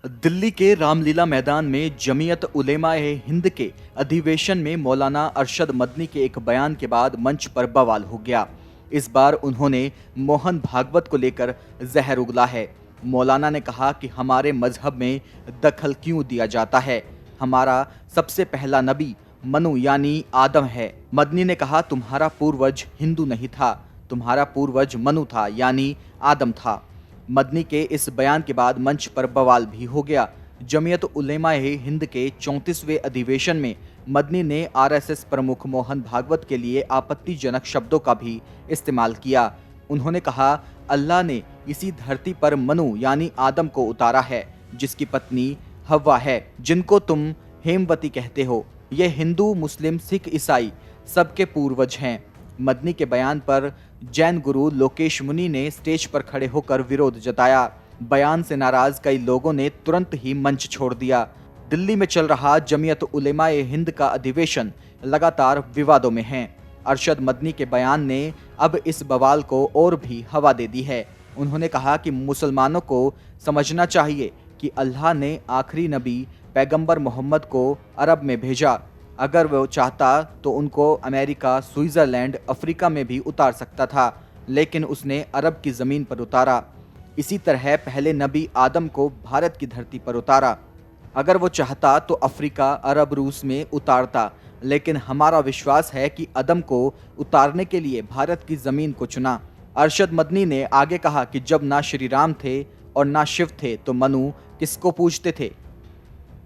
दिल्ली के रामलीला मैदान में जमीयत उलेमा-ए हिंद के अधिवेशन में मौलाना अरशद मदनी के एक बयान के बाद मंच पर बवाल हो गया। इस बार उन्होंने मोहन भागवत को लेकर जहर उगला है। मौलाना ने कहा कि हमारे मजहब में दखल क्यों दिया जाता है, हमारा सबसे पहला नबी मनु यानी आदम है। मदनी ने कहा, तुम्हारा पूर्वज हिंदू नहीं था, तुम्हारा पूर्वज मनु था यानी आदम था। मदनी के इस बयान के बाद मंच पर बवाल भी हो गया। जमीयत उलेमा-ए हिंद के 34वें अधिवेशन में मदनी ने आरएसएस प्रमुख मोहन भागवत के लिए आपत्तिजनक शब्दों का भी इस्तेमाल किया। उन्होंने कहा, अल्लाह ने इसी धरती पर मनु यानी आदम को उतारा है, जिसकी पत्नी हव्वा है, जिनको तुम हेमवती कहते हो। ये हिंदू, मुस्लिम, सिख, ईसाई सबके पूर्वज हैं। मदनी के बयान पर जैन गुरु लोकेश मुनि ने स्टेज पर खड़े होकर विरोध जताया। बयान से नाराज कई लोगों ने तुरंत ही मंच छोड़ दिया। दिल्ली में चल रहा जमीयत उलेमा-ए हिंद का अधिवेशन लगातार विवादों में है। अरशद मदनी के बयान ने अब इस बवाल को और भी हवा दे दी है। उन्होंने कहा कि मुसलमानों को समझना चाहिए कि अल्लाह ने आखिरी नबी पैगंबर मोहम्मद को अरब में भेजा। अगर वो चाहता तो उनको अमेरिका, स्विट्जरलैंड, अफ्रीका में भी उतार सकता था, लेकिन उसने अरब की ज़मीन पर उतारा। इसी तरह पहले नबी आदम को भारत की धरती पर उतारा। अगर वो चाहता तो अफ्रीका, अरब, रूस में उतारता, लेकिन हमारा विश्वास है कि आदम को उतारने के लिए भारत की ज़मीन को चुना। अरशद मदनी ने आगे कहा कि जब ना श्री राम थे और ना शिव थे तो मनु किसको पूजते थे?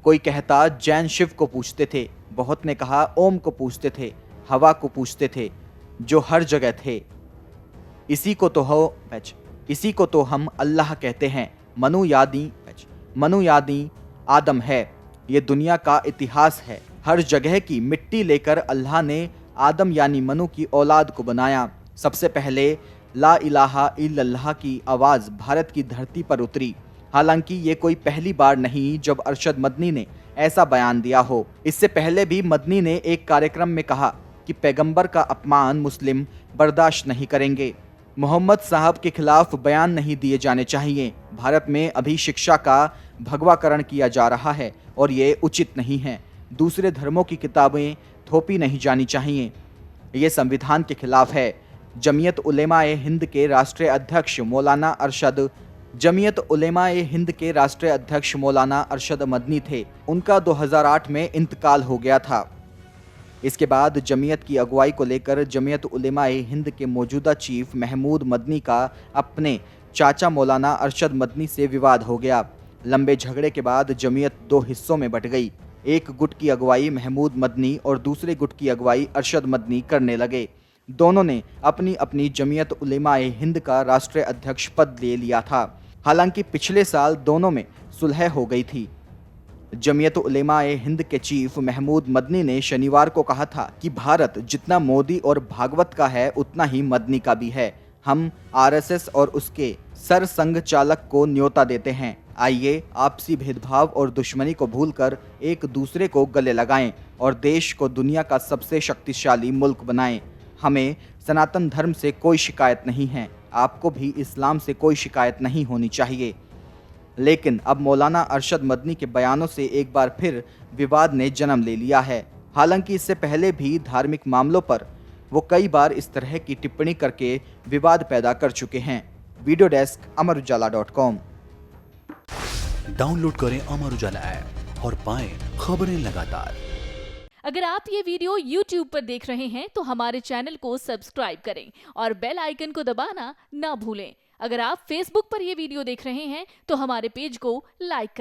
कोई कहता जैन शिव को पूछते थे, बहुत ने कहा ओम को पूछते थे, हवा को पूछते थे, जो हर जगह थे। इसी को तो हम अल्लाह कहते हैं। मनु यानी आदम है। ये दुनिया का इतिहास है। हर जगह की मिट्टी लेकर अल्लाह ने आदम यानी मनु की औलाद को बनाया। सबसे पहले ला इलाहा इल्लल्लाह की आवाज़ भारत की धरती पर उतरी। हालांकि ये कोई पहली बार नहीं जब अरशद मदनी ने ऐसा बयान दिया हो। इससे पहले भी मदनी ने एक कार्यक्रम में कहा कि पैगंबर का अपमान मुस्लिम बर्दाश्त नहीं करेंगे। मोहम्मद साहब के खिलाफ बयान नहीं दिए जाने चाहिए। भारत में अभी शिक्षा का भगवाकरण किया जा रहा है और ये उचित नहीं है। दूसरे धर्मों की किताबें थोपी नहीं जानी चाहिए, ये संविधान के खिलाफ है। जमीयत उलेमा-ए हिंद के राष्ट्रीय अध्यक्ष मौलाना अरशद मदनी थे। उनका 2008 में इंतकाल हो गया था। इसके बाद जमीयत की अगुवाई को लेकर जमीयत उलेमा-ए हिंद के मौजूदा चीफ महमूद मदनी का अपने चाचा मौलाना अरशद मदनी से विवाद हो गया। लंबे झगड़े के बाद जमीयत दो हिस्सों में बट गई। एक गुट की अगुवाई महमूद मदनी और दूसरे गुट की अगुवाई अरशद मदनी करने लगे। दोनों ने अपनी अपनी जमीयत उलेमा-ए हिंद का राष्ट्रीय अध्यक्ष पद ले लिया था। हालांकि पिछले साल दोनों में सुलह हो गई थी। जमीयत उलेमा-ए हिंद के चीफ महमूद मदनी ने शनिवार को कहा था कि भारत जितना मोदी और भागवत का है उतना ही मदनी का भी है। हम आरएसएस और उसके सरसंघ चालक को न्योता देते हैं। आइए आपसी भेदभाव और दुश्मनी को भूलकर एक दूसरे को गले लगाएं और देश को दुनिया का सबसे शक्तिशाली मुल्क बनाएं। हमें सनातन धर्म से कोई शिकायत नहीं है, आपको भी इस्लाम से कोई शिकायत नहीं होनी चाहिए। लेकिन अब मौलाना अरशद मदनी के बयानों से एक बार फिर विवाद ने जन्म ले लिया है। हालांकि इससे पहले भी धार्मिक मामलों पर वो कई बार इस तरह की टिप्पणी करके विवाद पैदा कर चुके हैं। Video desk अमरउजाला.com। डाउनलोड करें अमर उजाला ऐप और पाएं खबरें लगातार। अगर आप ये वीडियो YouTube पर देख रहे हैं तो हमारे चैनल को सब्सक्राइब करें और बेल आइकन को दबाना ना भूलें। अगर आप Facebook पर ये वीडियो देख रहे हैं तो हमारे पेज को लाइक करें।